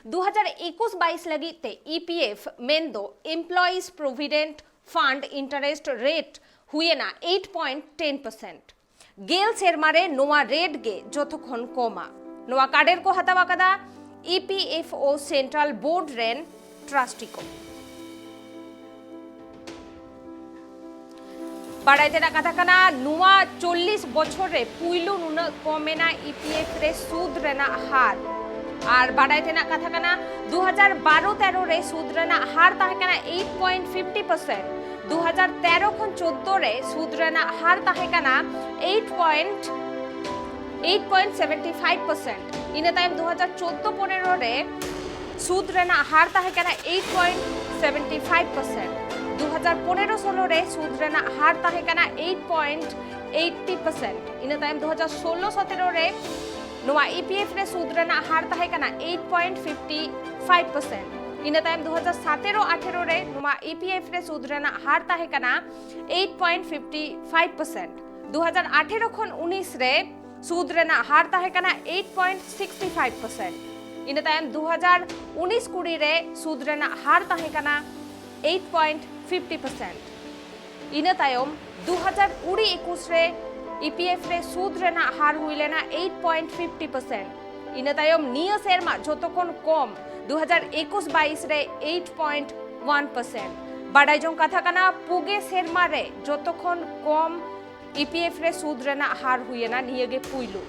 2021-22 लगी ते ईपीएफ मेंदो employees provident fund interest rate हुए ना 8.10%। गेल सेरमारे नोआ रेट गे जोथोखन कोमा नोआ कार्डेर को हतावा कदा ईपीएफओ सेंट्रल बोर्ड रेन ट्रास्टी को बाड़ाइते ना कथा कना नुआ 40 बछरे पुइलु नुना कमेना ईपीएफ रे सूद रेना हार और बाड़ाइते ना कथा कना 2012-13 रे सूद रेना हार ताहे कना 8.50%, 2013 खन 14 रे सूद रेना हार ताहे कना 8.75%। इने टाइम 2014-15 रे सूद रेना हार ताहे कना 8.75%, 2015-16 रे सूद रेना हार ताहे कना 8.80%। इन टाइम 2016-17 रे नोआ ईपीएफ रे सूद रेना हार ताहे कना 8.55%। इन टाइम 2017-18 रे नोआ ईपीएफ रे सूद रेना हार ताहे कना 8.55%, 2018-19 रे सूद रेना हार ताहे कना 8.65%। इन टाइम 2019-20 रे सूद रेना हार ताहे कना 8.50%। इन तायम 2020-21 रे ईपीएफ रे सूद रेना हार हुइले ना 8.50%। इन तायम निय सेरमा जोतोखन कम 2021-22 रे 8.1%। बाडाई जों कथा कना पुगे सेरमा रे जोतोखन कम ईपीएफ रे सूद रेना हार हुइए ना नियगे पुइलु।